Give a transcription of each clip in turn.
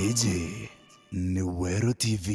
Hiji ni Weru TV.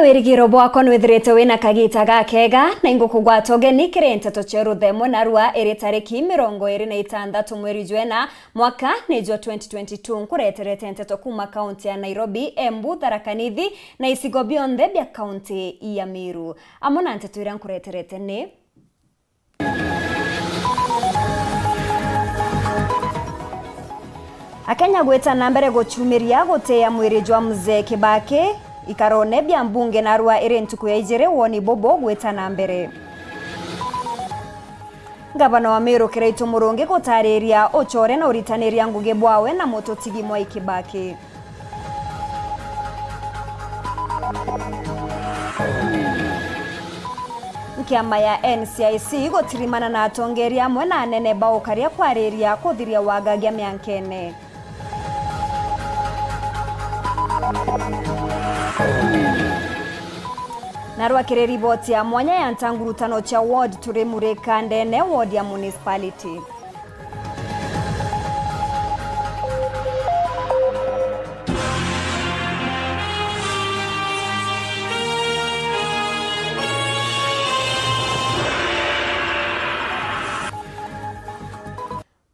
Werigiro bwako nwithirite wina kagita gakega na ingukugwata ugeni kiri Nteto cheru themo narua iri tariki 26 mweri Jwena mwaka nijo 2022 nkureterete Nteto kuma kaunti ya Nairobi, Embu, Tharaka Nithi na isigo bionthe bia kaunti ya Meru. Amona Nteto ira nkureterete ni Akenya gweta na mbere guchumiria gutea mwiri jwa mzee Kibaki ikarone bia mbunge narua iri ntuku ya ijire woni bobo gweta na mbere. Gavana wa Meru Kiraitu Murungi gutariria ochore na uritaniria ngugi bwawe na mutotigi Mwai Kibaki. Kiama ya NCIC gotirimana na atongeria amwe na anene baukaria kwariria kuthiria wagagia miankene. Narua kire riboti ya mwanya ya ntangurutano cha ward turemureka ndene ward ya municipality.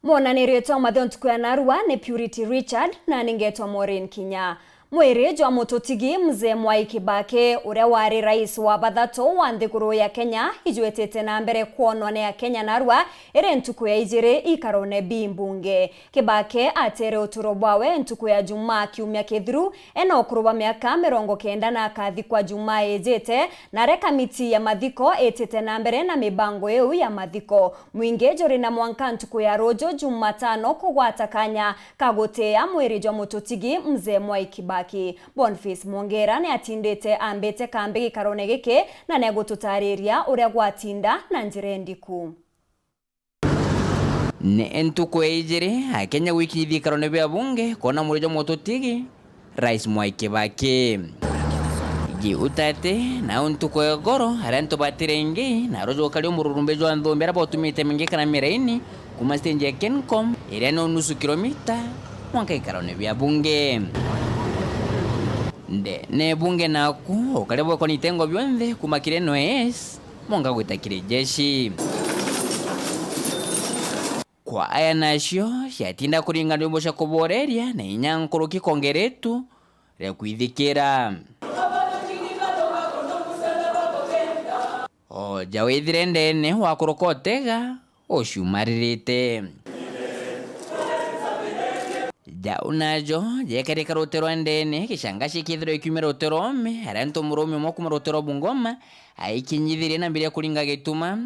Mwonanirio twa mathontuku ya narua ni Purity Richard na ningetwa MAUREEN kinya. Mwiri jwa mutotigi mzee Mwai Kibaki uria wari rais wa bathatu wa nthiguru ya Kenya ijuetete na mbere kuonwa ni ya Kenya narua iri ntuku ya ijiri ikarone mbunge. Kibaki atere uturo bwawe ntuku ya Jumaa kiumia kithiru ena ukuru wa miaka 90 na akathikwa Jumaa ejete na rekamiti ya mathiko etete na mbere na mibango eu ya mathiko. Mwingi jori na mwanka ntuku ya rojo Jumatano kugwata kanya kagotea mwiri jwa mutotigi mzee Mwai Kibaki. Boniface Mwongera ni atindete ambete kambi gikarone gike na negututariria uria gwatinda na njire ndiku. Ne ntuku ejire Akenya wiki thikarone bia bunge kona murijo mutotigi Rais Mwai Kibaki. Gi utate na ntuku ya goro aranto batirengi na rojo kalio mururumbejo andhombera botumite mingeka na miraini kuma stage ya Kencom ireno nusu kilomita mwanka ikarone bia bunge. Ne bunge naku okalebo kwa nitengo byonthe kumakire noes monga gwitakire jeshi kwa aya nasyo yatinda kuringa ndimbo sha kuboreria na inyankuru kikongeretu re kwithikira jawithire ndene wakurokotega oshumaririte unajo jekari karotero ndene kishangashi kithiro ikumira oterome aranto muromi moku marotero Bungoma aikinyithire na mbere kuringa gituma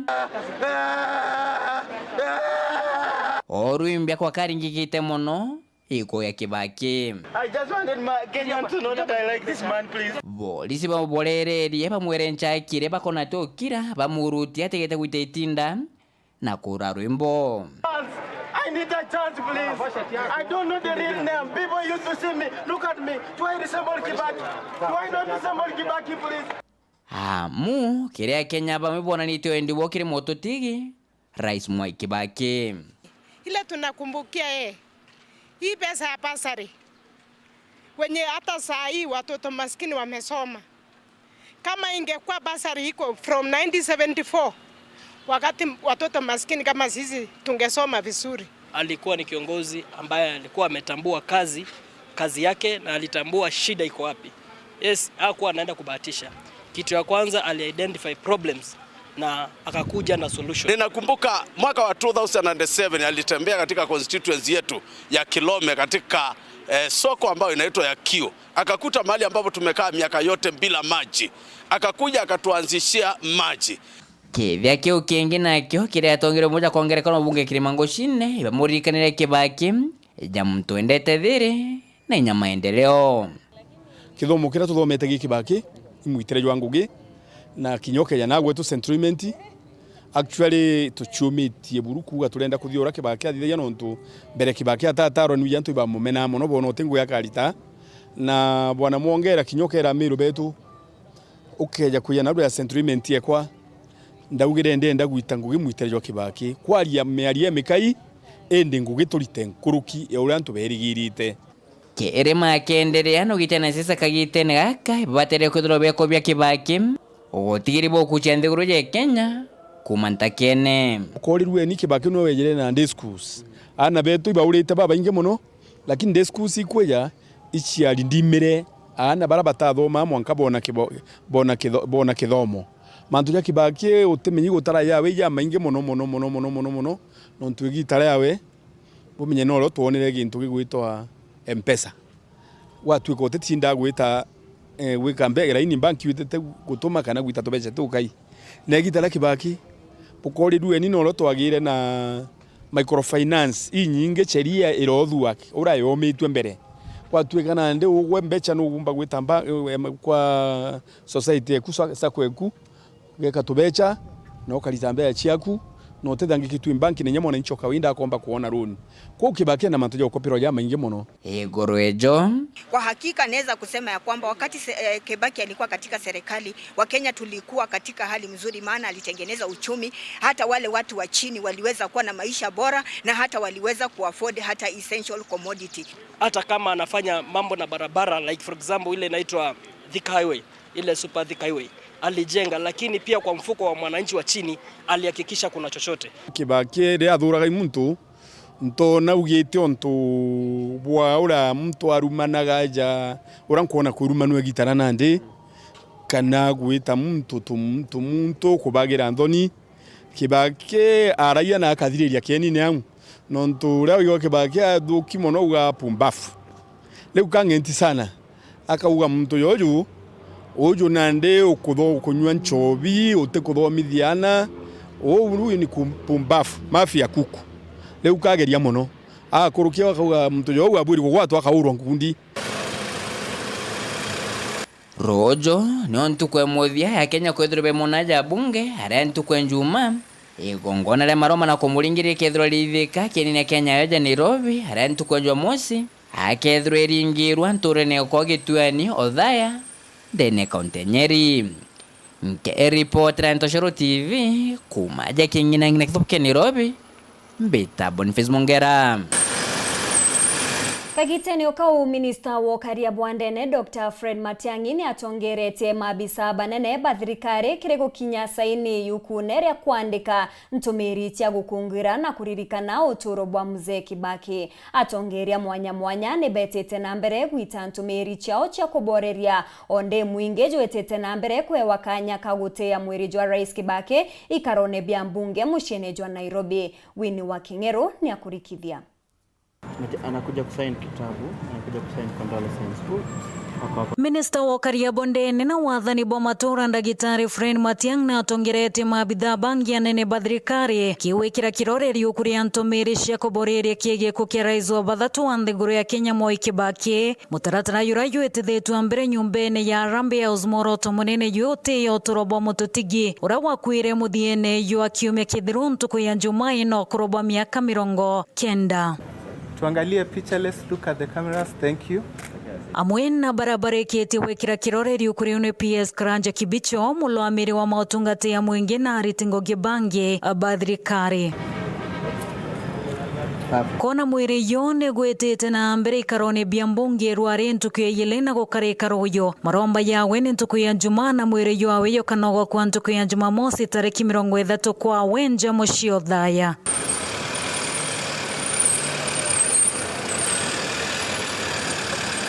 oruimbia kwa karingi kite mono iko ya Kibaki. I just wanted my Kenyan to know that I like this man, please. Lisi ba bolererie ba mwerencha kire ba kona tokira ba muruti ategete gwitetinda na kura rwimbo. I need a chance, please. I don't know the real name. People used to see me. Look at me. Do I resemble Kibaki? Do I not resemble Kibaki, please? Mu kiria Kenya bamebona nitio ndiwo kiri mototigi Rais Mwai Kibaki. Ile tunakumbukia hii pesa ya basari wenye hata saa hii watoto maskini wamesoma. Kama ingekuwa basari iko from 1974 wakati watoto maskini kama sisi tungesoma vizuri. Alikuwa ni kiongozi ambaye alikuwa ametambua kazi yake na alitambua shida iko wapi. Yes, hakuwa anaenda kubahatisha. Kitu ya kwanza ali-identify problems na akakuja na solution. Ninakumbuka mwaka wa 2007 alitembea katika constituency yetu ya Kilome katika soko ambayo inaitwa ya Kio. Akakuta mahali ambapo tumekaa miaka yote bila maji. Akakuja akatuanzishia maji. Kivya kio kingi nakyo kiria tongire moja kongerekano bunge kirimango shine ibamurikanire Kibaki jamuntu endete thiri na inya maendeleo. Kithomo kira tuthomete gi Kibaki imwitere wangu gi na kinyoke ya nagwe tu sentiment actually tuchumitie buruku gaturenda kuthiora Kibaki athithia nontu mbere Kibaki atataro ni yantu iba mumena mono bono tingu ya karita na bwana muongera kinyoke era miru betu ukeja kuyana ru ya sentiment yekwa ndaugire ndenda gwita ngugi mwiterejo Kibaki kwaria mearie mikai ende ngugi turite nkuruki ya urantu berigirite kere makenderea no gitena sesa kagitene gaka batere kudro beko bya Kibaki otigiri boku chendeguru je Kenya kumantakene korirwe ni Kibaki no wejere na day schools ana betu ibaurite baba inge muno lakini day schools ikweja ichi ali ndimire ana barabata thoma mwanka bona kithomo mantu ya Kibaki utemenyi gutara yawe ya mainge muno nontu gitara yawe bumenye no twonere gintu gigwitwa M-Pesa watu ko tetinda gwita wikambe raini banki witete gutuma kana gwita tobeje tukai na gitara Kibaki pukori duwe ni no twagire na microfinance inyinge cheria irothu wake urayo mitwe mbere watu kana nde ugwe mbecha no gumba gwitamba kwa society kusasa kweku geka tubecha no kalitambea chiaku no tethangi kitu banki nenyamo na nchoka winda akomba kuona loan kwa Kibaki na mantoja ukopiro ya maingi muno goroejo. Kwa hakika naweza kusema ya kwamba wakati Kibaki alikuwa katika serikali Wakenya tulikuwa katika hali mzuri, maana alitengeneza uchumi, hata wale watu wa chini waliweza kuwa na maisha bora na hata waliweza kuafford hata essential commodity. Hata kama anafanya mambo na barabara like for example ile inaitwa Thika Highway, ile super Thika Highway alijenga, lakini pia kwa mfuko wa mwananchi wa chini alihakikisha kuna chochote. Kibaki ri athuraga muntu ntona ugite onto bwa ura muntu arumanaga ja urankuona kurumanwe gitara nande kana gwita muntu kubagira Anthony Kibaki araya na akathiriria kenini amu nontu ria Kibaki athuki mono uga pumbafu leu kangenti sana akauga muntu yoyu ojo nande ukutho kunywa nchobi utekuthomithiana uyu ni pumbafu mafia kuku leu kageria muno akurukia akauga muntu yoyu aburi gwatwa akaurwa ngundi rojo no ntukwe muthia ya Kenya kwethurbe munaja bunge ara ntukwe njuma igongona le maroma na kumuringire kethro lithika kinene Kenya yoja Nairobi ara ntukwe njwa mosi akethro eringirwa nturene ko gituani othaya dene kontenyeri nke reporter Nteto TV kumaja kingina ngine kithoke Nairobi mbita Boniface Mongera. Kagiteni ukau Minister wa Kariabwandene Dr. Fred Matiang'i ni atongerete mabisa banene bathirikari kirego kinya saini yukuneria kuandika ntumiri tia gukungira na kuririkana uturo bwa mzee Kibaki. Atongeria mwanya ni betete na mbere gwita ntumiri chao cha kuboreria onde mwinge jwetete na mbere kwe wakanya kagutea mwiri jwa Rais Kibaki ikarone bya mbunge mushene jwa Nairobi. Wini wa Kingero ni akurikithia. Anakuja kusaini kitabu, anakuja kusaini condolence book. Minister wa Kariabwandene na wathani bwa matura Ndagitari Fred Matiang'i na atongerete mabitha bangi anene bathirikari kiwikira kiroreri ukuria ntumiri cia kuboreria kiegeko kia rais wa bathatu wa nthiguru ya Kenya Mwai Kibaki mutaratara yura yetithetwa mbere nyumbene ya Harambee House moroto munene yote ya uturobwa mututigi ura wakwire muthiene yu akiumia kithiru ntuku ya Jumaa no kurobwa miaka 90. Tuangalie picha, let's look at the cameras. Thank you. Amwe na barabara ikete wekira kiroreri ukuri une PS Karanja Kibicho mulwamiri wa mautungati ya mwingi na aritingo gibange abadhirikari. Kona mwere yone gwetete na mbere ikarone biambonge ruare ntukuya yelena gukare ikaroyo maromba yawe ntukuya njumana mwere yawe yokanogo kwa ntukuya Jumamosi tariki 30 kwa wenja mushio Thaa.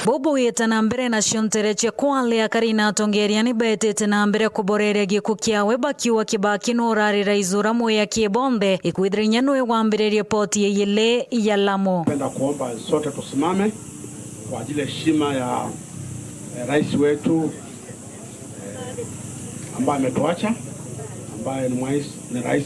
Bobo yeta na mbere na shontereche kwale akarina tongeriani betete na mbere kuborere gikukiawe bakiwa Kibaki norari raizura moya kiebonde ikuidrinya noe wambere ripoti yele ya Lamu. Napenda kuomba sote tusimame kwa ajili ya heshima ya rais wetu ambaye ametuacha, ambaye ni rais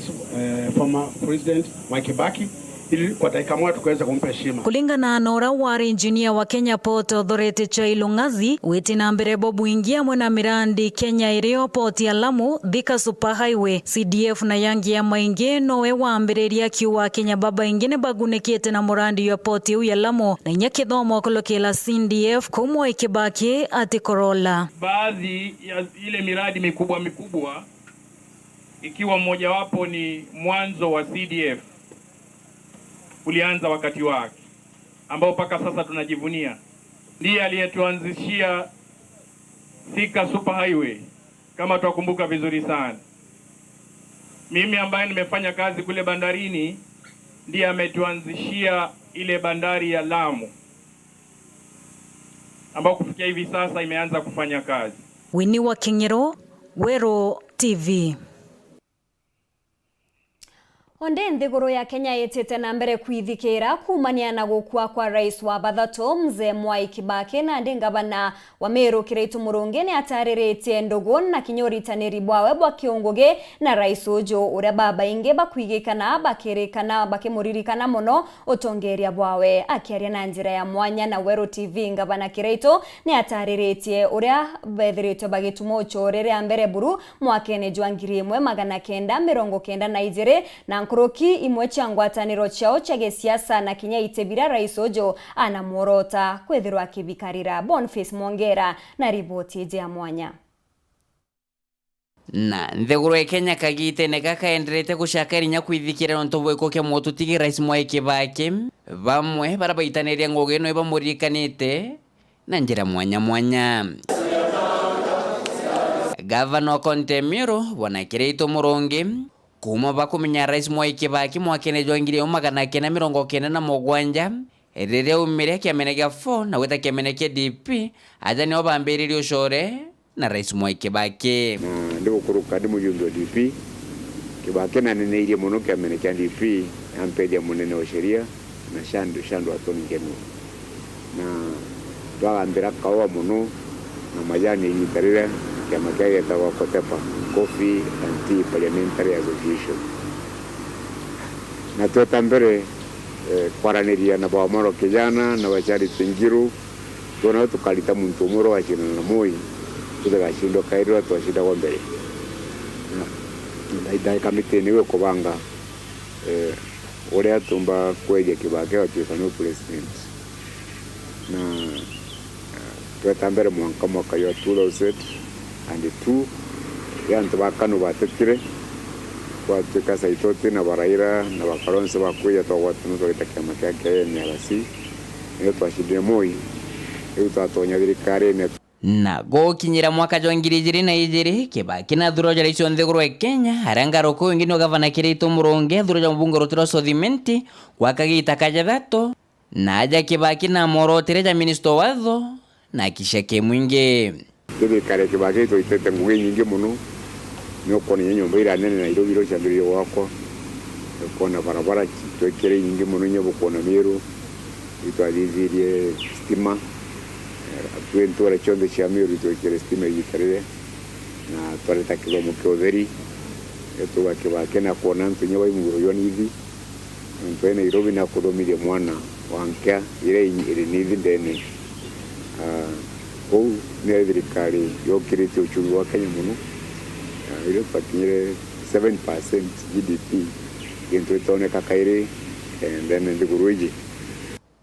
former president Mwai Kibaki, ili kwa dakika moja tukaweza kumpa heshima. Kulingana na ora wa engineer wa Kenya Port Authority Chailo Ngazi, witi na mbere bobu ingia mwana mirandi Kenya ireo port ya Lamu, Thika Super Highway, CDF na yangi ya mainge nowe wa mbereria kiwa Kenya baba ingine bagunekete na murandi ya port ya Lamu na nyake dhomo kolokela CDF kumwa Kibaki ati Corolla. Baadhi ya ile miradi mikubwa ikiwa mmoja wapo ni mwanzo wa CDF ulianza wakati wake ambao paka sasa tunajivunia. Ndiye aliyetuanzishia Thika Super Highway kama tukumbuka vizuri sana. Mimi ambaye nimefanya kazi kule bandarini ndiye ametuanzishia ile bandari ya Lamu ambao kufikia hivi sasa imeanza kufanya kazi. Winnie wa Kingero, Weru TV. Onde nthiguru ya Kenya yetete na mbere kuithikira kumania na gukua kwa rais wa Bathatu mzee Mwai Kibaki na ngavana wa Meru Kiraitu Murungi ni atariritie ndugu na kinyoritaniri bwawe bwa kiongoge na rais ujo uria baba inge bakwigikana bakirikana bakimuririkana muno utongeria bwawe. Akiaria na njira ya mwanya na Weru TV, ngavana Kiraitu ni atariritie uria bethirite bagitumo chorere ambere buru mwakene jwa 1992 na Kuroki Imwe changwataniro chao cha gisiasa na Kinya itebira rais ujo anamworota kwethirwa kibikarira. Boniface Mwongera na ripoti ya mwanya. Na nthiguru ya Kenya kagite neka kaenderete gushakarinya kwithikira ntobo ikoke motutigi rais Mwai Kibaki bamwe barabaitanĩria ngũgĩ no ibamurikanĩte na njĩra mwanya. Gavana Kontemiro Bwana Kiraitu Murungi kuma bakumenya rais Mwai Kibaki mwakene jwa 1997 rĩrĩa umire kiamene gĩa 4 na gweta kiamene kĩa DP aja nĩo bambĩrĩrie ucore na rais Mwai Kibaki. Ndigukuruka ndi mujumbe wa DP Kibaki na neneirie muno kiamene kĩa DP ampeja munene wa sheria na shandu atoni ngenu na twagambira kawa muno na majani yitarire kiama kĩa gĩtagwo Kotepa Coffee and Tea Parliamentary Association na twetambere kwaraniria na bawamoro kijana na wachari tingiru tuona tukalita muntu umuro wa china na Moi tugashindo kairwa twashinda kwa mbere na idai kamite niwe kubanga uria tumba kweje Kibaki wa no president na twetambere mwaka ya 2002 yantu bakanu batetire kwa tuka saitoti na baraira na bakaronse bakuya tawatu no kiama kya NRC iyo twashidire Moi iyo tatonya thirikari ne na gokinyira mwaka jwa 2022 Kibaki na thuroja rais wa nthiguru ya Kenya arangaro ko ngino gavana Kiraitu Murungi thuroja mbunge rutiro sothimenti kwa kagita kajathatu na aja Kibaki na morotire ja minister watho na kishake mwingi thirikari Kibaki itete ngũgĩ nyingĩ muno nĩ ũkona nyũmba ira nene Nairobi ro ciambĩrĩirie gwakwa ũkona barabara twekire nyingĩ muno nyabũkona Meru itwathirie stima twentwara chonde cia Meru twekire stima yikarire na twareta kilomo kĩa ũtheri etuga Kibaki na kuona ntunya wa imuguru yonithi ntwe Nairobi na kuthomithia mwana wankya ire nithi ndene kou nĩ thirikari yokirite uchumi wa Kenya muno ile pakinyire 7% GDP into toneka kairi and then ndiguruji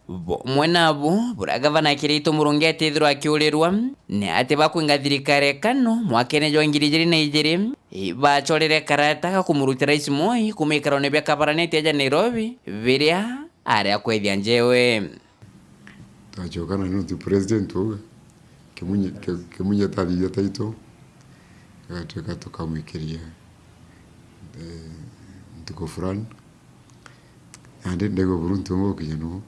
mwenabu bura gavana Kirito Murungi atithirwa akiurirwa ni ati bakwinga thirikari kano mwakene jwa 2022 bachorere karata ga kumurutira Rais Mwai kumikara ne bya kabaraneti ya Nairobi biria aria kwethia njewe tachokana no president oga kimunya tathia taito gateka tukamwikiria tuko fulani ande ndego buruntu ngo kijano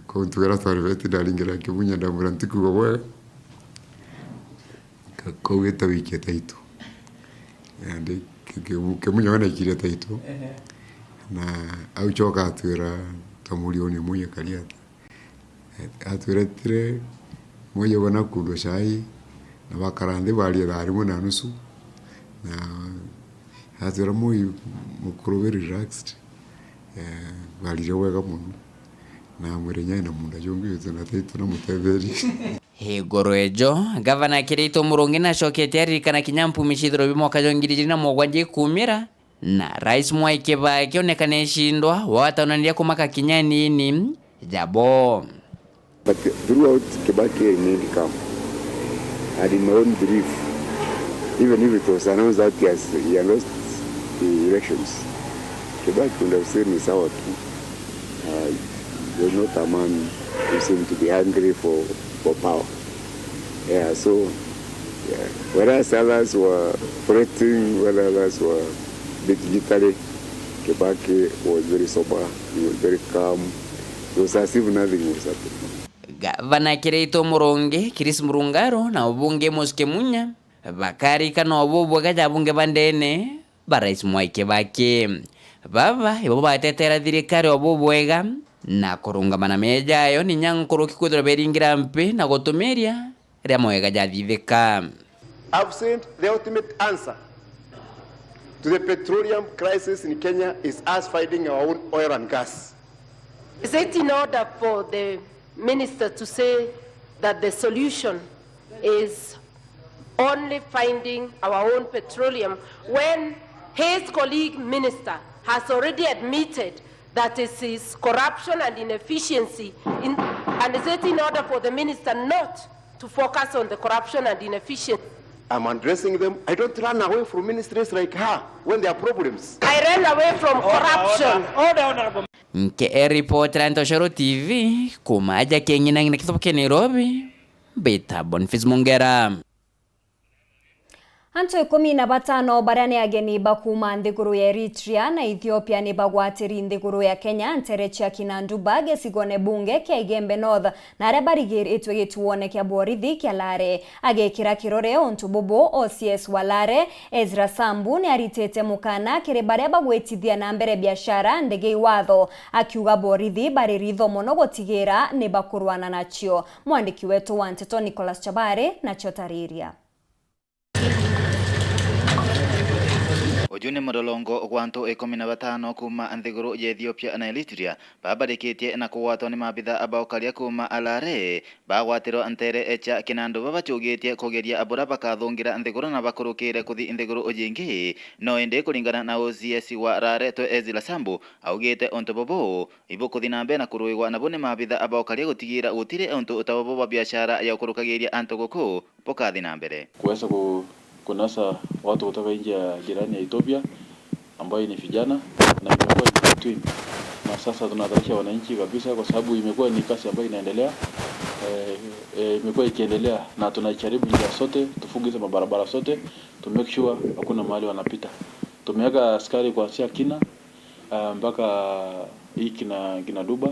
ko tuera tarveti dalingira kimunya ndamura ntikugo we ko weta wiki taito ande kimunya wana kire taito na au choka tuera tamurioni munya kaliata aturetire moja wana kundo shai na bakarande bali dari mo nanusu na atira muy mukuru very relaxed bali jawega muno na murenya na munda jongi zana taito na muteveri higoro ejo gavana Kirito Murungi na shoketeri kana kinyampu mishidro bimo kajongirije na mogwanje kumira na Rais Mwai Kibaki onekane shindwa watanandia kumaka kinyani ni jabo. But throughout Kibaki remained calm. And in my own belief, even if it was announced that he had lost the elections, Kibaki would have said it's out. There's not a man who seemed to be hungry for power. Yeah, so whereas others were fretting, whereas others were digitally, Kibaki was very sober, he was very calm. It was as if nothing was happening. Gavana Kirito Murungi, Chris Murungaro na ubunge Moskemunya bakari kana obubu gaja bunge bandene ba Rais Mwai Kibaki baba ibo batetera thirikari obubwega na kurungamana mejayo ni nyankuru kikudro beringira mpe na gotumeria ria mwega jathithika. I've sent the ultimate answer to the petroleum crisis in Kenya is us finding our own oil and gas. Is it in order for the minister to say that the solution is only finding our own petroleum when his colleague minister has already admitted that it is corruption and inefficiency and is it in order for the minister not to focus on the corruption and inefficiency? I'm addressing them. I don't run away from ministries like her when there are problems. I ran away from corruption. Order. Nke reporter Nteto TV kumaja kengina ngina kithoke Nairobi beta Boniface Mungera. Anto 15 barani ageni bakuma nthiguru ya Eritrea na Ethiopia ni bagwatiri nthiguru ya Kenya nterechia kinanduba gesigone bunge kia Igembe North na aria barigiri itwe gituone kia borithi kia Lare agekira kirore ontu bobo OCS wa Lare Ezra Sambu ni aritete mukana kiri baria bagwetithia na mbere biashara ndege iwatho akiuga borithi bariritho mono gotigira ni bakurwana nacio. Mwandiki wetu wa Nteto Nicholas Chabare na chotariria. Ujune modolongo gwanto 15 kuma nthiguru ya Ethiopia na Eritrea babarikitie na kuwatwa ni mabitha abaokaria kuma Alare bagwatiro ntere echa kinando babachugitie kugeria abura bakathungira nthiguru na bakurukire kuthi nthiguru ujingi no ende kulingana na OCS wa Lare to Ezra Sambu augite onto bobo ibukuthi nambe na kuruigwa na bone mabitha abaokaria gutigira gutire onto utabobo wa biashara ya kurukagiria antogoko pokathi na mbere kuweza kunasa watu kutoka nje ya jirani ya Ethiopia ambao ni vijana na imekuwa ni between, na sasa tunadharisha wananchi kabisa kwa sababu imekuwa ni kasi ambayo inaendelea imekuwa ikiendelea na tunajaribu njia zote tufungize mabarabara zote to make sure hakuna mahali wanapita. Tumeweka askari kuanzia Kina mpaka hii kina Duba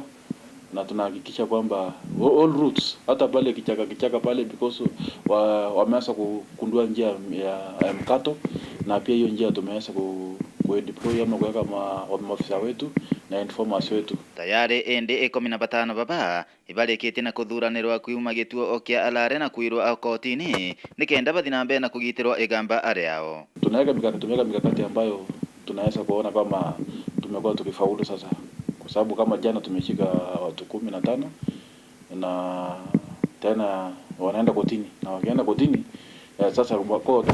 na tunahakikisha kwamba all routes hata pale kichaka pale because wameanza kukundua njia ya mkato na pia hiyo njia tumeweza deploy ama kuweka maafisa wetu na informers wetu tayari ende 15 baba ibarekete na kuthuranirwa kuuma gituo okia Alare na kuirwa akotini nikenda bathi na mbere na kugitirwa igamba areao. Tunaweka mikakati ambayo tunaweza kuona kama tumekuwa tukifaulu sasa, kwa sababu kama jana tumeshika watu 15 na tena wanaenda kotini, na wakienda kotini sasa kwa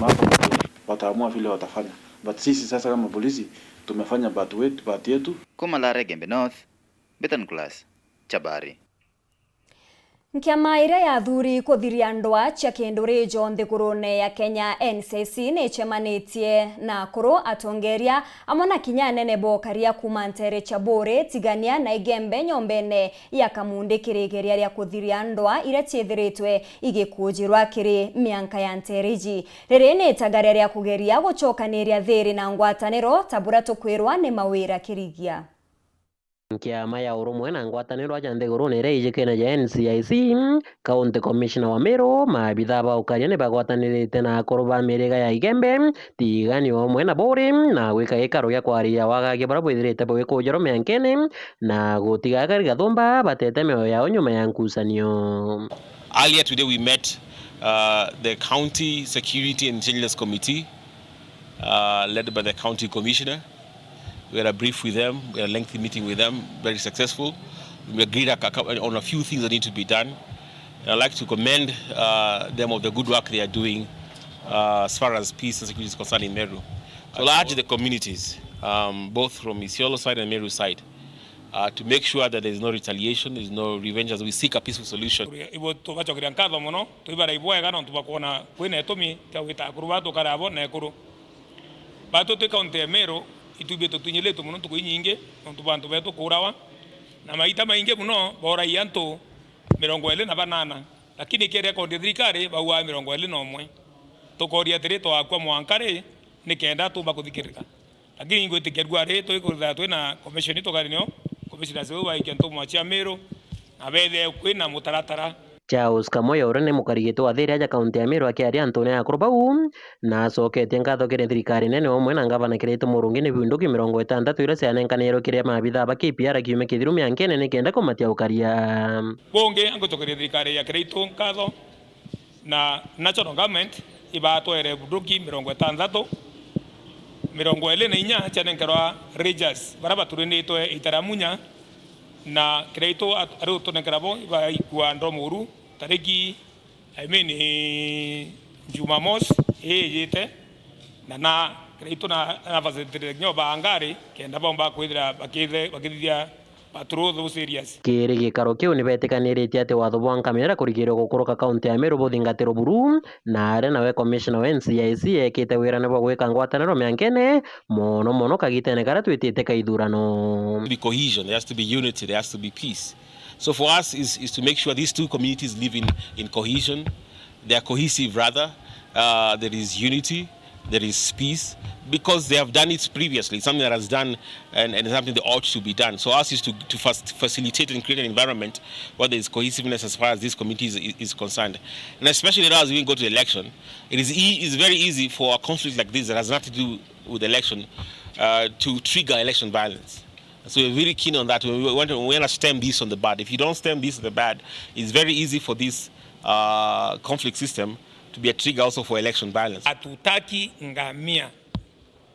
wataamua vile watafanya, but sisi sasa kama polisi tumefanya part yetu. Kuma Lare Gembe North, Betan Class. Chabari. Nkiama iria ya thuri kuthiria ndwa cia kinduri jonthe kurune ya Kenya NCC ni chemanitie na kuru atongeria amona kinya nene bokaria kuma ntere chabore tigania na igembe nyombene ya kamunde kirigeria ya kuthiria ndwa iria ciethiritwe igikujirwa kiri mianka ya nteriji riri ni tagaria ya kugeria gucokaniria thiri na ngwataniro tabura tukwirwa ni mawira kirigia. Kiama ya urumwe na ngwataniro aja nthiguru ni ire ijikene ya NCIC County Commissioner wa Meru maabitha ba ukaria ni bagwatanirite na kuruba miriga ya igembe tigani omwe na bori na gwika gikaro gya kwaria wagagie bara bwithirite bwikujiro miankene na gutiga gari gathumba batete mioyo yao nyuma ya nkusanio. Earlier today we met the County Security and Intelligence Committee led by the County Commissioner. We had a brief with them, we had a lengthy meeting with them, very successful. We agreed on a few things that need to be done. And I'd like to commend them of the good work they are doing as far as peace and security is concerned in Meru. So I urge the communities, both from Isiolo side and Meru side, to make sure that there is no retaliation, there is no revenge as we seek a peaceful solution. Itubeto tunyeleto muno tukuinyinge ntu bantu beto kurawa na maita mainge muno bora yanto 28 lakini kere ko thirikari bawa 21 tukoria tereto akwa mwankare nikenda tu bakuthikirika lakini ngwitikerwa reto ikurutha twina commission itokarinyo commissioners wa ikento mwachia Meru na bethe kwina mutaratara. Charles Kamoyo urene mukarigito wa thiri aja kaunti ya Meru akiaria Antone ya kurubau na sokete ngatho kire thirikari nene omwe na ngavana kirito murungi ni binduki 60 ira cianenkaniro kiria mabitha ba KPR kiume kithiru miankene ni kenda kumatia ukaria bonge angotokeria thirikari ya kirito ngatho na national government ibatwere binduki 60 24 cianenkarwa Rangers baraba turinitwe itaramunya na kirito aruto nekarabo iba ikua ndomuru tariki Jumamosi yete na kirito na facility nyoba angari kenda bomba kwithira bakithia patrol those areas. Kiri gikaro kiu ni betikaniretie ati watho bwa nkamera kurigirwo gukuruka kaunti ya Meru buthingatiro buru na are nawe commissioner wa NCIC ekite wira ne bwa gwika ngwataniro miankene mono kagitene kara twitite kaithurano. Be cohesion, there has to be unity, there has to be peace. So for us is to make sure these two communities live in cohesion. They are cohesive rather. There is unity, there is peace, because they have done it previously, something that has done and something that ought to be done. So ours is to facilitate and create an environment where there is cohesiveness as far as this community is concerned. And especially now as we go to election, it is very easy for a conflict like this that has nothing to do with election to trigger election violence. So we're very keen on that. We want to stem this on the bad. If you don't stem this on the bad, it's very easy for this conflict system to be a trigger also for election violence. Hatutaki ngamia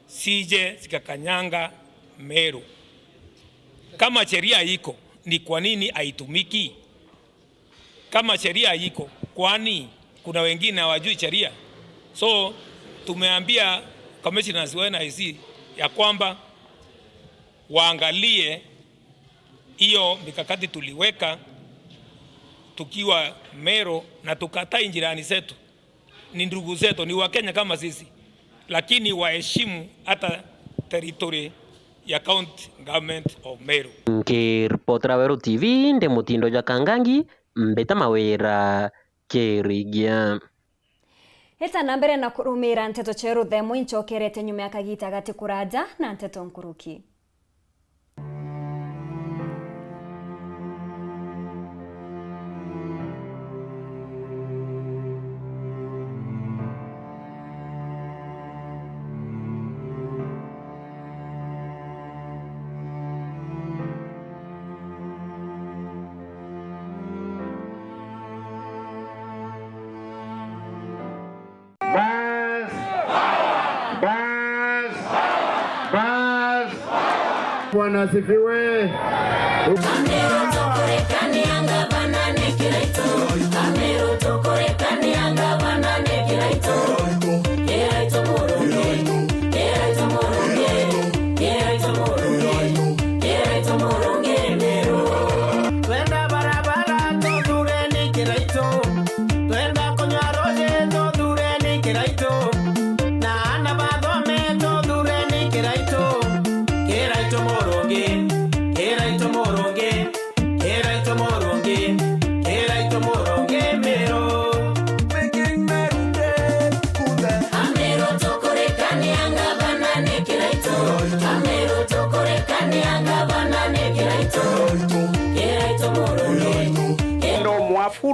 sije zikakanyanga Meru. Kama sheria iko, ni kwa nini haitumiki? Kama sheria iko, kwani kuna wengine hawajui sheria? So tumeambia commissioners wa NIC ya kwamba waangalie hiyo mikakati tuliweka tukiwa Meru na tukatai njirani zetu. Ni ndugu zetu, ni Wakenya kama sisi, lakini waheshimu hata territory ya county government of Meru. Nkiripotra Weru TV nde mutindo ja kangangi mbeta mawira kirigia. Heta nambere na kurumira Nteto cheru themu inchokerete nyuma ya kagita gati kuraja na Nteto nkuruki. Bwana asifiwe.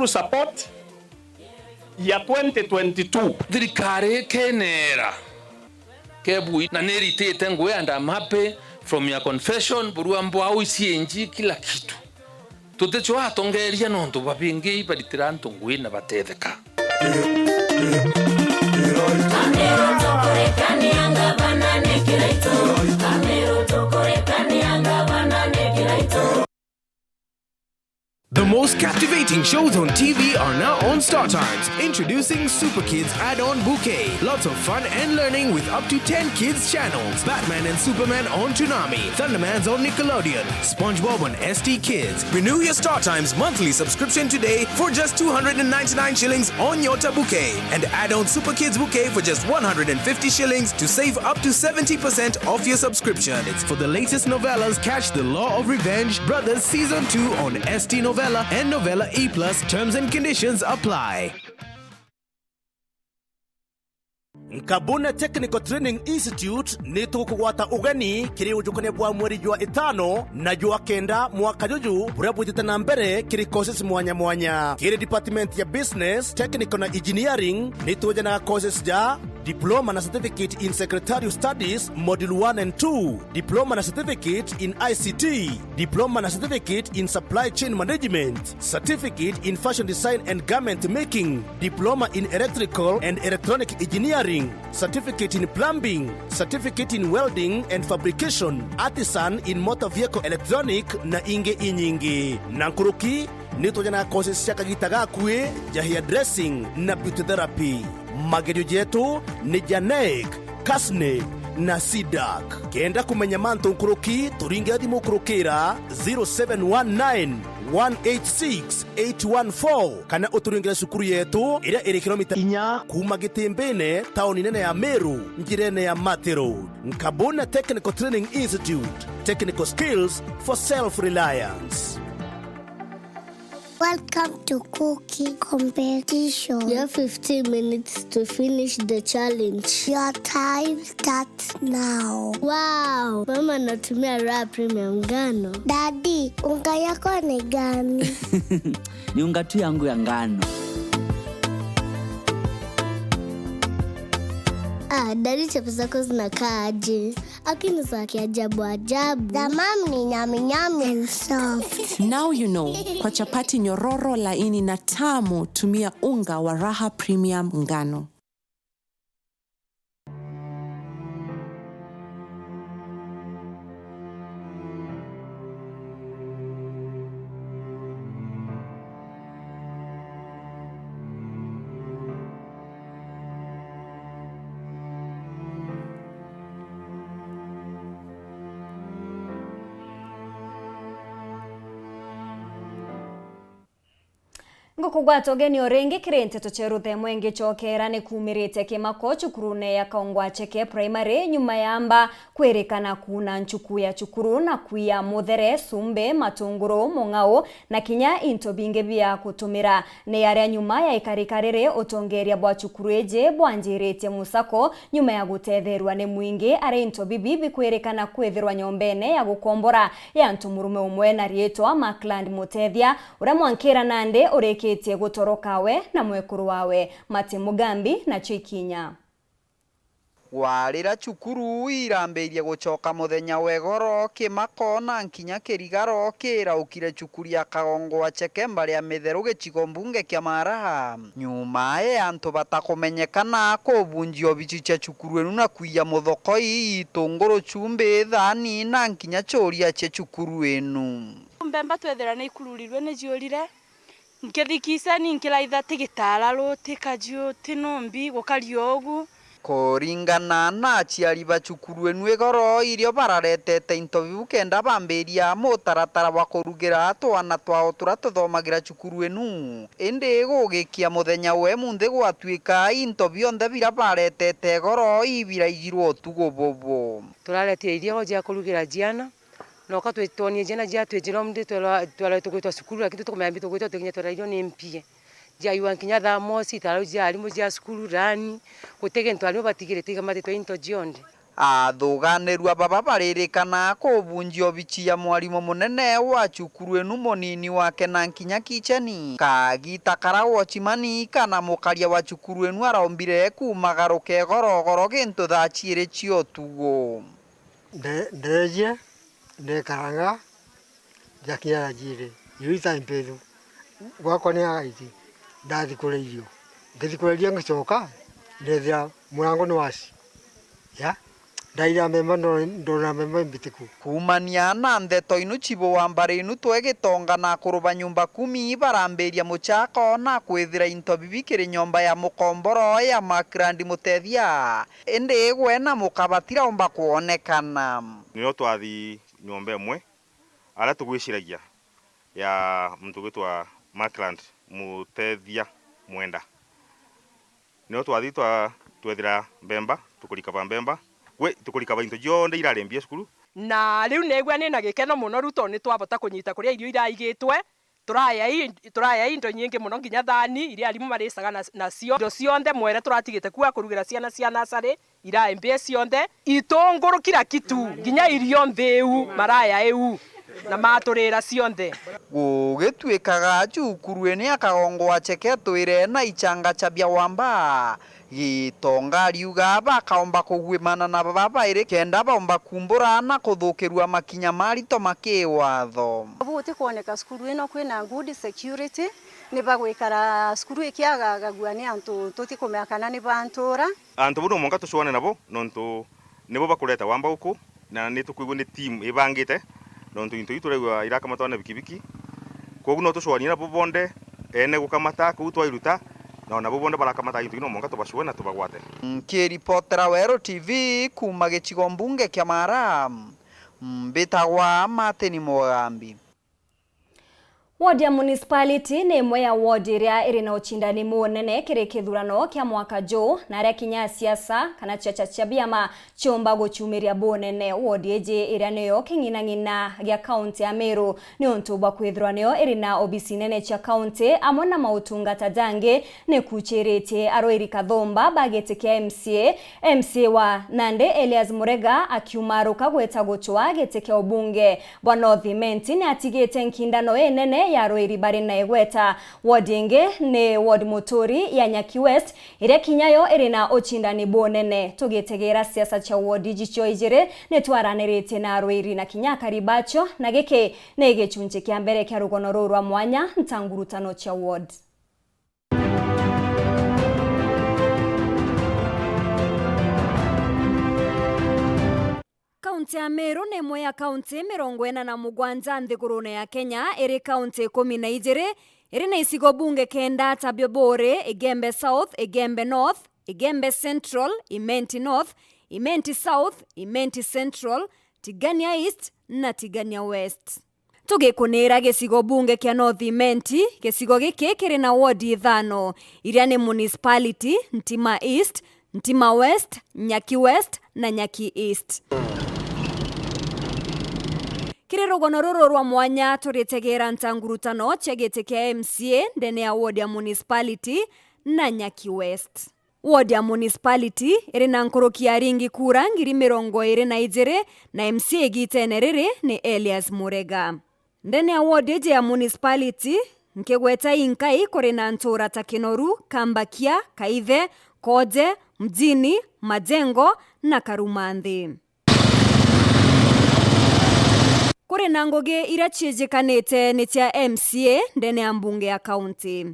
through support ya 2022 thirikari kenera kebui na neritete ngwe and I'm happy from your confession buruambo au isienji kila kitu tutecho atongeria nonto babingi baritira ntongwe na batetheka The most captivating shows on TV are now on Star Times. Introducing Super Kids Add-on Bouquet. Lots of fun and learning with up to 10 kids channels. Batman and Superman on Toonami. Thundermans on Nickelodeon. SpongeBob on ST Kids. Renew your Star Times monthly subscription today for just 299 shillings on Yota Bouquet. And add-on Super Kids Bouquet for just 150 shillings to save up to 70% off your subscription. It's for the latest novellas. Catch The Law of Revenge Brothers Season 2 on ST Novella and Novella E+. Terms and conditions apply. Nkabuna Technical Training Institute ni tukugwata ugeni kiri ujukone bwa mweri jwa 5 na jwa 9 mwaka juju burabutita na mbere kiri courses mwanya kiri department ya business, technical na engineering ni tuja na courses ja Diploma na Certificate in Secretarial Studies Module 1 and 2, Diploma na Certificate in ICT, Diploma na Certificate in Supply Chain Management, Certificate in Fashion Design and Garment Making, Diploma in Electrical and Electronic Engineering, Certificate in Plumbing, Certificate in Welding and Fabrication, Artisan in Motor Vehicle Electronic na inge inyingi. Nankuruki nitoja na courses ya kagitaga kwe ja hairdressing na beauty therapy. Magerio jetu ni Janek, Kasne na Sidak. Kenda kumenya manto nkuruki turinge thimu kurukira 0719 186 814 kana uturingire sukuru yetu ira iri kilomita 4 kuma Gitembene tauni nene ya Meru njirene ya Matero. Nkabuna Technical Training Institute, technical skills for self-reliance. Welcome to cooking competition. You have 15 minutes to finish the challenge. Your time starts now. Wow! Mama natumia raw premium ngano. Daddy, unga yako ni gani? Ni unga tu yangu ya ngano. Daddy chapu zako zinakaa aje? Akini za kiajabu ajabu. The mom ni nyami nyami and soft. Now you know. Kwa chapati nyororo laini na tamu, tumia unga wa Raha Premium ngano. Ngokugwata ogeni orengi kiri Nteto cheruthe mwenge chokera ni kumirite kimako chukurune ya kaongwa cheke primary nyuma yamba kwerekana kuna nchuku ya chukuru na kuya muthere sumbe matunguru mongao na kinya into binge bia kutumira ne yare nyuma ya ikarikarire otongeria bwa chukuru eje bwanjirite musako nyuma ya guthetherwa ne mwingi are into bibi kwerekana kwetherwa nyombene ya gukombora ya ntumurume umwe na rietwa Markland Mutethia ura mwankira nande oreketie gutorokawe na mwekuru wawe Mati Mugambi na KINYA. Warira chukuru iramberia gucoka muthenya wegoro kimako na nkinya kirigaro kiraukire chukuru ya kaongwa cheke mbari ya mitheru gicigo mbunge kia Maraha nyuma antu batakumenyekana kubunjio bici cha chukuru enu na kuiya muthokoi itunguru chumbe thani na nkinya choria che chukuru enu mbemba twethera ni ikururirwe ni jiorire nkethikisa ni nkilaitha tigitara rutika jio tinombi gukariogu kuringana na aciari ba chukuru enu igoro irio bararetete interview kenda bambiria mutaratara wa kurugira twana twao turia tuthomagira chukuru enu indi gugikia muthenya we munthi gwatuika interview onthe bira baretete igoro ibira igirwo tugo bobo turaretie irio ja kurugira jiana no ka twetonie jana ja twejira mndi twala tukwitwa sukuru lakini tukomea tukwitwa tukinya twala irio ni mpie ja yuan kinya thamo sitaro ja alimu ja sukuru rani gutege ntwali batigire tiga mate to into jionde athuganirwa baba baririkana kubunjia obichi ya mwalimu munene wa cukuru enu munini wake na nkinya kicheni kagita karawo chimani kana mukaria wa cukuru enu arombire kumagaruke gorogoro gintu Thaa chiri chio tugo ndeje karanga jakia jire yuita impedu gwako ni agaiti ndathi kureirio ngithikureria ngicoka ndethia murango ni wasi ya ndaira memba ndona memba mbitiku kumania na Nteto inu chibo wa mbari inu twegitonga na kuruba nyumba 10 barambiria muchako na kwithira into bibikiri nyomba ya mukomboro ya makrandi mutethia indi gwena mukabatira omba kuonekana niyo twathi nyomba imwe ala tugwiciragia ya mtu gwitwa Markland mutethia mwenda niyo twathi twethira mbemba tukurikaba mbemba we tukurikaba into jonde irarembia skulu na riu negwa ni na gikeno muno ruto ni twabota kunyita kuria irio iraigitwe turaya indo nyingi muno nginya thani iria arimu maricaga nacio indo cionde mwere turatigite kuwa kurugira ciana cia nasari iraembia cionde itunguru kila kitu nginya irio mtheu maraya eu na maturira cionde gugituikaga cukuru eni akagongo acheke twire na ichanga chabia wamba gitonga riuga bakaomba kugwimana na baba ire kenda baomba kumburana kuthukirwa makinya marito makiwatho buti kuoneka skuru ino kwina good security ni bagwikara skuru ikiagagagua ni antu tutikumekana ni bantura antu buno monga tucwane nabo nontu nibo bakureta wamba uku na nitukuigwa ni team ibangite nontu into ituregwa irakamatwana bikibiki kogu no tucwanie nabo bonde ene gukamata ku twairuta na nabo bonde barakamata into ino monga tubashwe na tubagwate kiripotera Weru TV kuma gichigo mbunge kya Mara mbitagwa Mateni Mogambi. Ward ya municipality ni imwe ya ward iria iri na uchindani munene kiri kithurano kia mwaka jo na aria kinya siasa kana chacha biama chomba guchumiria bunene ward eje iria niyo king'ina gia county ya Meru ni untu bwa kwithurano iri na obisi nene cha county amwe na mautungata jange ni kuchirite aroiri kathomba bagete kia MCA wa Nande Elias Murega akiumaruka gweta guchwa gete kia ubunge bwa North Menti ni atigete nkindano enene ya roiri bari na egweta ward inge ni ward Motori ya Nyaki West iria kinyayo iri na ochindani bonene tugitegera siasa cha ward jicho ijire ne twaranirite na roiri na kinya karibacho na gike ne gechunche kia mbere kia rugono rwa mwanya ntangurutano cha ward. Kaunti ya Meru ni imwe ya kaunti 47 nthigurune ya Kenya iri kaunti 12 iri na isigo bunge kenda Tabiobore, Igembe South, Igembe North, Igembe Central, Imenti North, Imenti South, Imenti Central, Tigania East na Tigania West. Tugikunira gicigo bunge kia North Imenti, gicigo giki kiri na ward 5 iria ni municipality Ntima East, Ntima West, Nyaki West na Nyaki East. Kiri rugono ruru rwa mwanya turitegera ntangurutano chegete kia MCA ndene ya ward ya municipality na Nyaki West. Ward ya municipality iri na nkorokia ringi kura ngiri 22 na MCA gitenerere ni Elias Murega. Ndene ya ward ya municipality nkegweta inkai kuri na ntura Takinoru, Kambakia, Kaithe, Koje, Mjini, Majengo na Karumanthi. Kuri na ngoge irachijikanite ni tia MCA ndene ya mbunge ya county.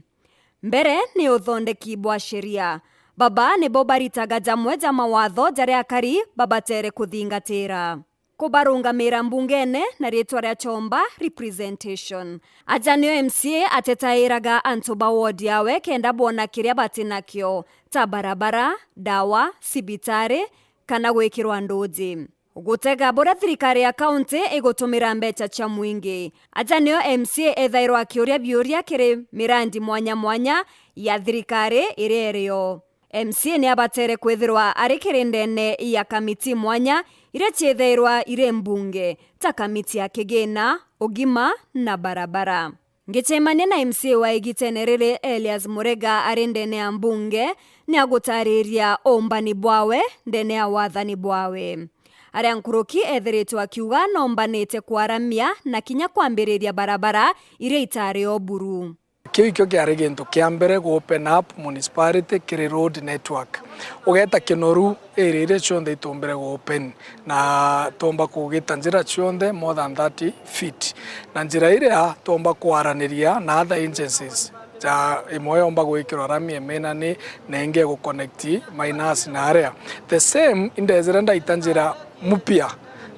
Mbere ni uthondeki bwa sheria. Baba ni bobaritaga jamwe ja mawatho jare akari babatere kuthingatira. Kubarungamira mbungene na ritwa ria chomba representation. Ajanio MCA atetairaga antoba ward yawe kenda bona kiria batinakyo ta barabara, dawa, sibitare kana gwikirwa ndoji. Gutega bora thirikari ya county igutumira mbecha cha mwingi. Ajanio MCA ethairwa akiuria biuria kiri mirandi mwanya ya thirikari irerio. MCA ni abatere kwithirwa ari kirindene ya kamiti mwanya iria chiethairwa ire mbunge ta kamiti ya kigina, ugima na barabara. Ngicemania na MCA wa Igitenerere Elias Murega ari ndene ya mbunge ni agutariria ombani bwawe ndene ya wathani bwawe. Aria nkuruki ethiritwo akiuga nombanite kwaramia na kinya kwambiriria barabara iria itari oburu. Kio kiari gintu kia mbere go open up municipality kiri road network. Ugeta Kinoru area chonde itombere go open na tomba kugita njira chonde more than 30 feet. Na njira iria tomba kwaraniria na other agencies. Ja Imwe omba gwikirwa rami emenani na inge go connect minus na area. The same indezerenda itanjira mupia.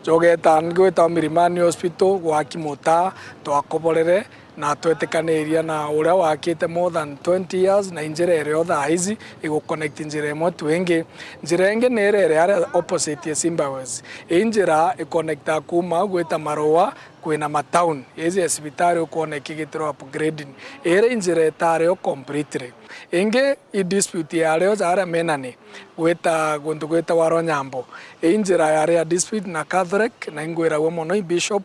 Jogeta ngweta Mirimani Hospital gwa Kimota twakoborere na twetekaniria na uria wakite more than 20 years na njira ere other hizi igo connect njira imwe twingi njira ingi nere ere opposite ya Simbawezi njira i connecta kuma gweta Maroa kwina matown ezi hospitali ukone kigitiro upgrading ere njira etare o completely inge I dispute ya leo zara menani gweta gundu gweta Waronyambo njira ya dispute na Catholic na ingwira we mono bishop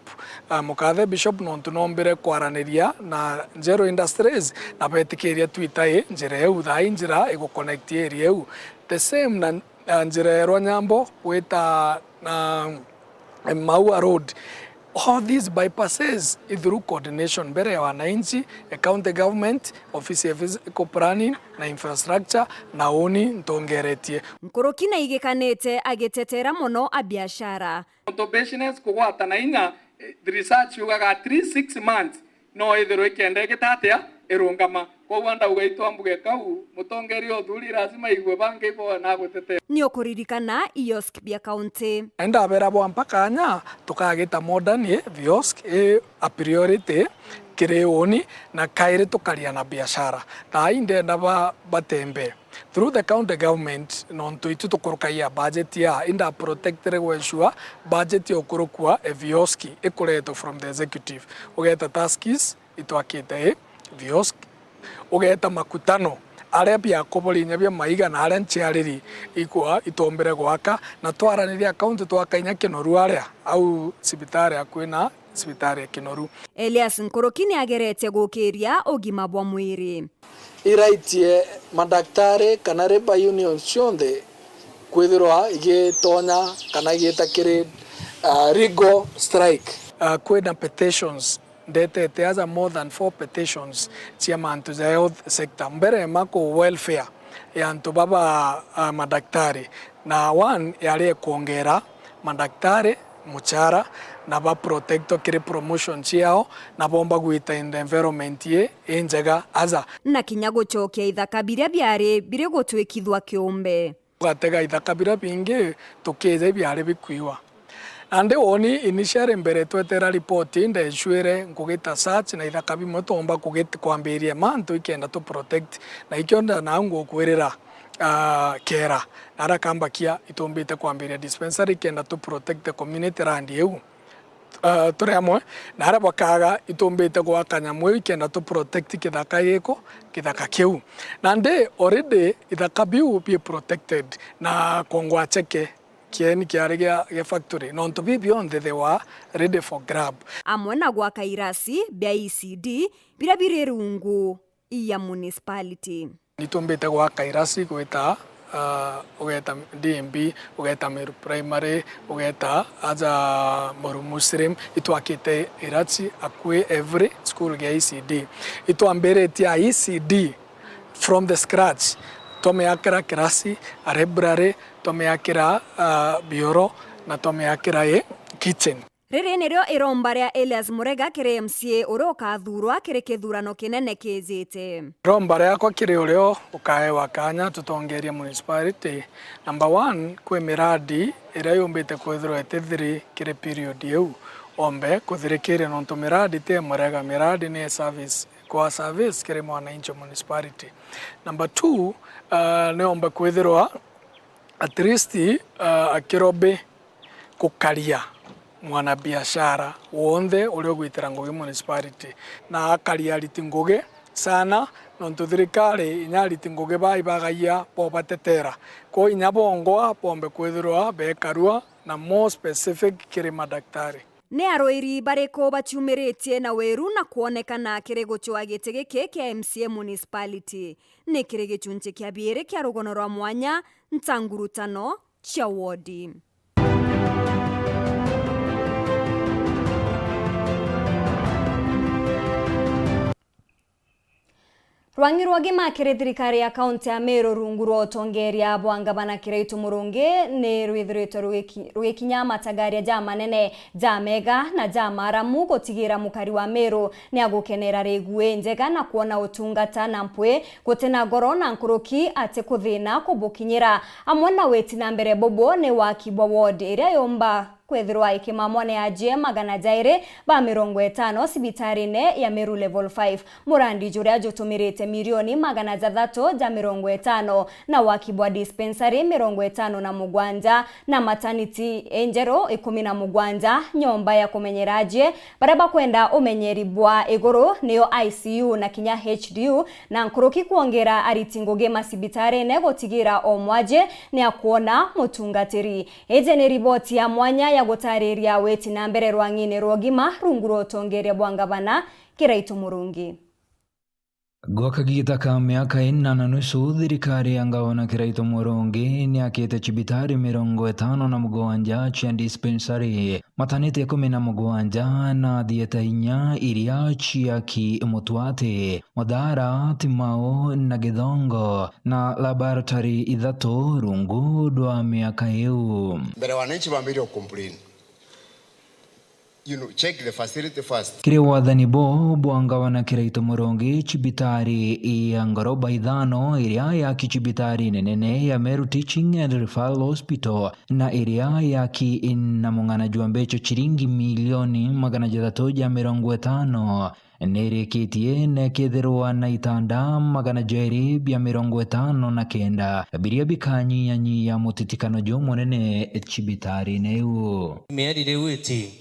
mukathe bishop no tunombere kwaraniria na Zero Industries na betikiria Twitter njira eu thai njira igo connect area eu the same na njira ya Waronyambo gweta na Maua Road. All these bypasses through coordination mbere ya wananchi, county government, office of physical planning na infrastructure na oni ntongeretie. Nkuruki na igikanite agitetera muno a biashara. To business kugwata na inya research yugaga 3-6 months no ithero ikende gitatia irungama kwa wanda ugaitwa mbuge kau mutongeri othuri lazima igwe bange bo na gutete ni okuririkana iosk bia county enda bera bo mpaka anya tukagita modern viosk a priority kireoni na kaire tukaria na biashara ta inde ndaba batembe through the county government non to itu tukurukaia budget ya inda protected we ensure budget yokurukwa vioski ekureto from the executive ugeta taskis itwakite viosk ugeta makutano aria bia kobolinya bia maiga na aria nchiariri ikwa itombere gwaka na twaraniria account twakainya Kinoru aria au sibitari akwina sibitari ya Kinoru. Elias Nkuruki ni agerete gukiria ugima bwa mwiri iraitie madaktari kana reba union cionde kwithirwa igitonya kana igitakiri legal strike kwina petitions ndetete as more than 4 petitions cia mantu za health sector mbere mako welfare ya antu baba madaktari na one yale kuongera madaktari muchara na ba protecto kiri promotion ciao na bomba gwita in the environment ye enjaga aza na kinya gucokia ithaka biria biari bire gutwikithwa kiumbe gatega ithaka biria bingi tukeze biari bikwiwa ande oni initial mbere twetera report inde ensure ngugita search na ithaka bimwe tomba kugita kwambiria mantu ikenda to protect na ikionda na ngo kwirira kera nara kambakia itombite kwambiria dispensary ikenda to protect the community around you turemwe nara bakaga itombite kwa kanyamwe ikenda to protect kithaka yeko kithaka kiu nande already ithaka biu be protected na kongwa cheke kieni kiarigia ge factory non to be beyond they were ready for grab amwe na gwaka irasi bia ECD bira birerungu iya municipality nitombete gwaka irasi gweta ugeta DMB ugeta Meru primary ugeta aja Moru Muslim itwakite irasi akwe every school ge ECD itwamberetia ECD from the scratch tomeakira kirasi arebrare tomeakira bioro na tomeakira kitchen riri nirio iromba ria Elias Murega kiri MCA uroka thurwa kiri kithurano kinene kizite romba riakwa kiri urio ukaewa kanya tutongeria municipality number 1 kwe miradi iria yumbite kwithirwa etithiri kiri period eu ombe kuthirikiria nontu miradi te Murega miradi ni service kwa service kiri mwananchi municipality number 2 ne ombe kwithirwa at least akirobe kukaria mwana biashara wonde uri gwitira ngugi municipality na akaria ritingugi sana nontu thirikari inya ritingugi bai bagaia po batetera ko inya bongwa pombe kwithirwa bekarua na more specific kiri madaktari Nĩ arũĩri barĩkũ baciumĩrĩtie na Weru na kuonekana kĩrĩ gũchũa gĩtĩ gĩkĩ kĩa MCA municipality. Nĩ kĩrĩ gĩchunjĩ kĩa bĩrĩ kĩa rũgono rwa mwanya ntangurutano cia wodi. Rwangi rwagima kiri thirikari ya kaunti ya Meru rungu rwa utongeria bwangabana Kiraitu Murungi ni rwithiritwe rwikinya matagaria ja manene ja mega na ja maramu gutigira mukari wa Meru ni agukenera regue njega na kuona utungata na mpwe gutena ngoro na nkuruki ate kuthina kubukinyira amwe na wetina mbere bobo ni wakibwa ward iria yomba kwethirwa ikimamone aje magana jaire ba 50 sibitarine ya Meru level 5 murandi juria jutumirite milioni magana jathatu ja 50 na wakibwa dispensary 50 na mugwanja na maternity enjero 17 nyomba ya kumenyeraje baraba kwenda umenyeri bwa iguru niyo ICU na kinya HDU na nkuruki kuongera aritingoge masibitarine gotigira omwaje ni akuona mutungatiri eje ni riboti ya mwanya ya gutariria weti na mbere rwangine rwogima rungu rotongeria bwangabana Kiraitu Murungi. Gwakagita ka miaka 4 na nusu thirikari ya ngavana Kiraitu Murungi ni akite chibitari 57 cia dispensary matanite 17 na thieta 4 iria ciaki mutwate Madara, Timao na Githongo na laboratory 3 rungu rwa miaka iu. Mbere wananchi bambiri complain. Check the facility first. Kiri wathani bo bwangavana Kiraitu Murungi chibitari ya ngoroba 5 iria ya kichibitari nenene ya Meru Teaching and Referral Hospital na iria ya ki na mungana juambecho chiringi milioni 350 nerikitie nekethirwa na itanda 259 biria bikanyi ya mutitikano jo munene chibitari neu merire witi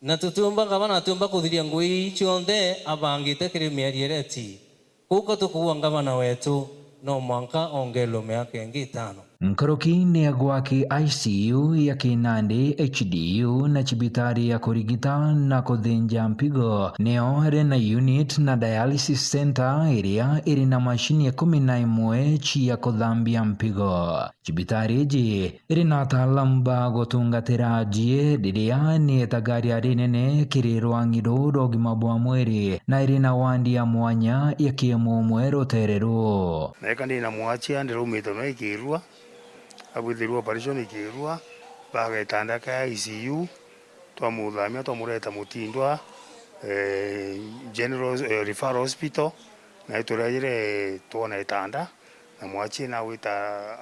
na tutumba ngavana tumba kuthiria ngui cionthe abangite kiri meriereti kuko tukuwa ngavana wetu no mwanka ongelo miaka 5 Nkaroki ni agwaki ICU ya Kinandi HDU na chibitari ya kurigita na kuthinja mpigo neo na unit na dialysis center iria iri na mashini ya 11 chia kuthambia mpigo. Chibitari iji iri na ataalamu ba gutungatira ajie diria ni etagari ari nene kiri rwangiru rogima bwa mwiri na iri na wandi ya mwanya ya kiemu rotereru. Naeka ni na mwachia ndi rumito no ikirua abwithirwa operation ikirua bagetanda ka ICU twamuthamia twamureta mutindwa general referral hospital na iturajire tuona itanda na mwachi na wita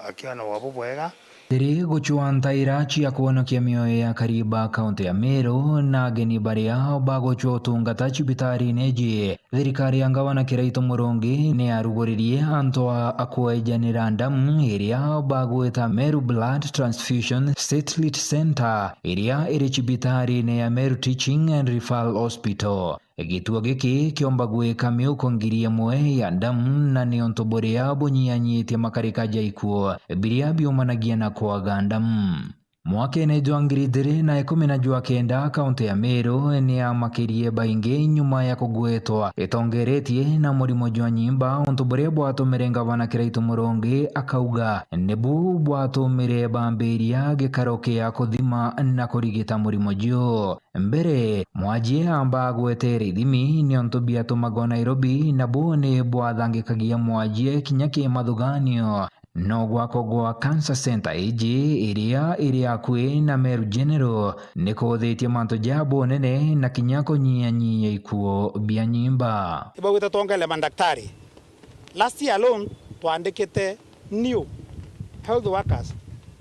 akiana wabo bwega Tiri guchua ntaira chia kuonokia mioyo ya kariba kaunti ya Meru na ageni baria bagochua utungata chibitari neji. Thirikari ya ngavana Kiraitu Murungi ni aruguririe antoa akuejanira ndamu iria bagweta Meru Blood Transfusion Satellite Center iria iri chibitari ne ya Meru Teaching and Referral Hospital. Gituo giki kiomba gwika miuko ngiri ĩmwe ya ndamu na niontoborea bunyianyitie makarikaja ikuo biria biumanagia na kwaga ndamu. Mwaka-inĩ jwa 2019 kaunti ya Meru ni amakirie baingi nyuma ya kugwetwa itongeretie na murimo jwa nyimba ontoborea bwatumire ngavana Kiraitu Murungi akauga nebu bwatumire bambiria gikaro kia kuthima na kurigita murimo jio. Mbere mwajie amba gwetera ithimi ni ontobia tumagwa Nairobi na bu ni bwathangikagia mwajie kinya ki mathuganio no gwako gwa cancer center iria akui na Meru General nikuthitie manto jabo nene na kinya kunyianyia ikuo bia nyimba. Ibawita tongele mandaktari. Last year alone tuandikite new health workers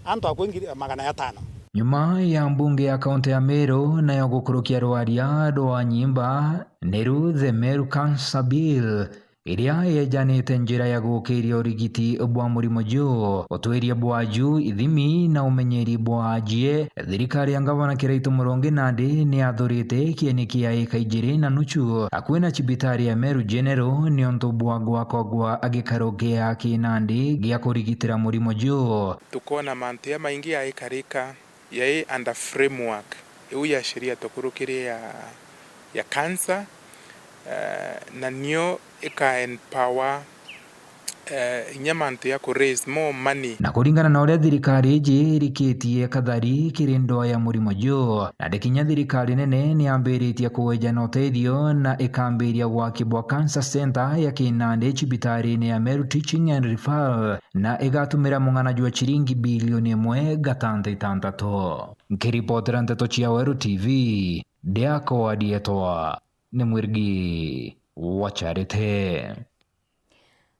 anto akwingi 500. Nyuma ya mbunge ya kaunti ya Meru nayo gukurukia rwaria rwa nyimba Neru the Meru Cancer Bill iria yejanite njira ya gukiria urigiti bwa murimo jo otweria bwaju ithimi na umenyeri bwajie. Thirikari ya ngavana Kiraitu Murungi nandi ni athurite kieni kia eka 2.5 akwina chibitari ya Meru General ni onto bwagwa kogwa agikaro gia kinandi gia kurigitira murimo jo. Tukona mantia maingi ya ikarika yai under framework ya sheria tokurukiri ya cancer na nio ika empower nyamantu ya ku raise more money. Na kuringana na uria thirikari irikitie kathari kirindo ya murimo jo na dekinya thirikari nene ni ambiritie kuweja na uteithio na ikambiria gwakibwa cancer center ya Kinande cibitari-ini ya Meru Teaching and Referral na igatumira mung'ana jwa chiringi bilioni 1.6. Nkiripotera Nteto cia Weru TV Diako Adietoa ni mwirigi wa Charite.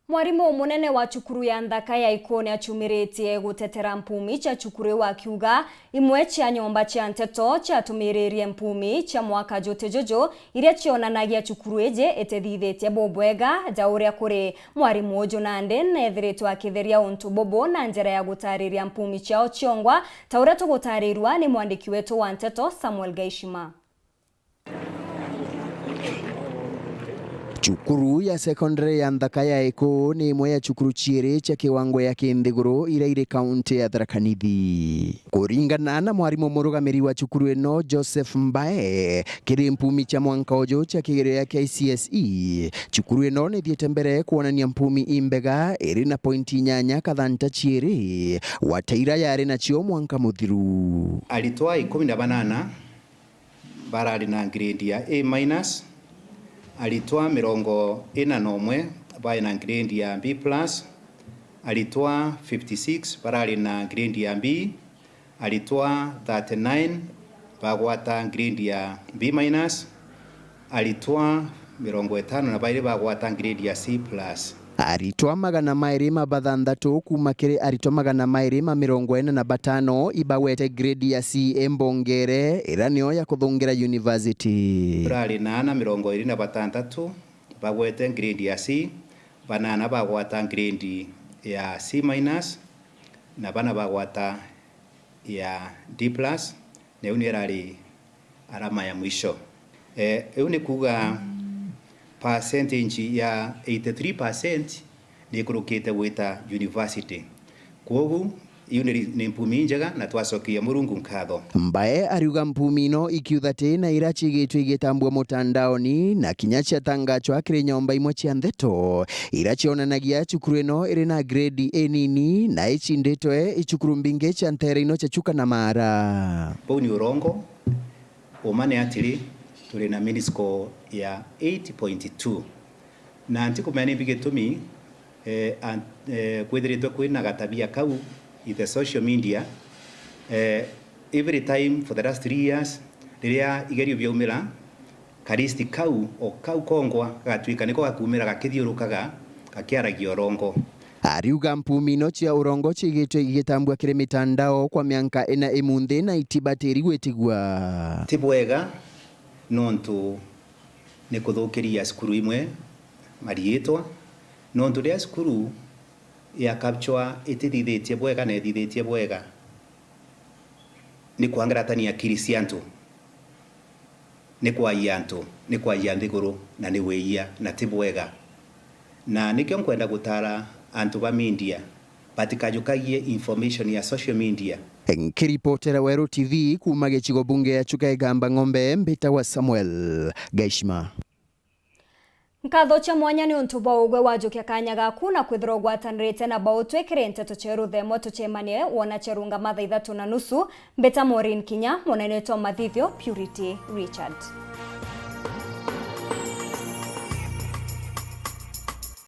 Mwarimu munene wa cukuru ya Nthaka ya Ikoni achumiritie gutetera mpumi cha cukuru wa kiuga imwe cia nyomba cia Nteto cha tumiririe mpumi cha mwaka jote jojo iria cionanagia cukuru eje etethithitie bobwega ja uria kuri mwarimu ujo nande nethiritwa akitheria untu bobo na njera ya gutariria mpumi chao chiongwa ta uria tugutarirwa ni mwandiki wetu wa Nteto Samuel Gaishima. Cukuru ya secondary ya Nthaka ya Ikoni ni imwe ya cukuru chiere cha kiwango ya kinthiguru ira iri kaunti ya Tharaka Nithi. Kuringana na mwarimu murugamiri wa cukuru ino Joseph Mbae, kiri mpumi cha mwanka ujo cha kigero ya KCSE, cukuru ino ni thiete mbere kuonania mpumi imbega iri na pointi 8 kathanta chiere wataira yari na cio mwanka muthiru. Alitwa 18 barari na grade ya A-, alitwa 41 bari na grade ya B+, alitwa 56 barari na grade ya B, alitwa 39 bagwata grade ya B-, alitwa 50 na bari bagwata grade ya C+. Aritwa 200 kuma kiri aritwa 245 ibawete grade ya C embongere ira niyo ya kuthungira university. Barari na 26 bagwete grade ya C, banana bagwata grade ya C- na bana bagwata ya D+, na uni rari alama ya mwisho. Uni kuga percentage ya 83% ni kurukite wita university. Kwogu iyo ni mpumi njega na twacokia Murungu nkatho. Mbae ariuga mpumi no ikiuthate na irachigitwe igitambua mutandaoni na kinya ciatangachwa kiri nyomba imwe cia Nteto iracionanagia cukuru ino iri na grade A nini na icinditwe icukuru mbingi cia ntere ino cia Chuka na Mara. Bau ni urongo umane atiri tuli na miniscore ya 8.2 na ntikumenya bigitumi kwithiritwe kwina gatabia kau in the social media every time for the last 3 years riria igerio byaumira karisti kau o kau kongwa gatwika niko gakumira gakithiurukaga gakiaragia urongo. Ariuga mpumi no cia urongo cigitwe igitambua kiri mitandao kwa mianka ina imunthi na itibatiri gwetigwa tibwega nontu ni kuthukiria skuru imwe marietwa nontu ria skuru ya capture itithithitie bwega na ithithitie bwega ni kuangaratania akiri cia antu ni kwaia antu ni kwaia nthiguru na ni weia na tibwega na nikyo nkwenda gutara antu ba media batikajukagie information ya social media. Nkiripotera Weru TV kuma gicigo bunge ya Chuka Igamba Ng'ombe mbita wa Samuel Gaishima. Nkatho cha mwanya ni untu bwa ugwe wajukia kanya gaku na kwithirwo gwatanirite na bautwikire Nteto cheru themo tuchemanie wona cherunga mathaa 3:30 mbeta Maureen Kinya munene to mathithio Purity Richard.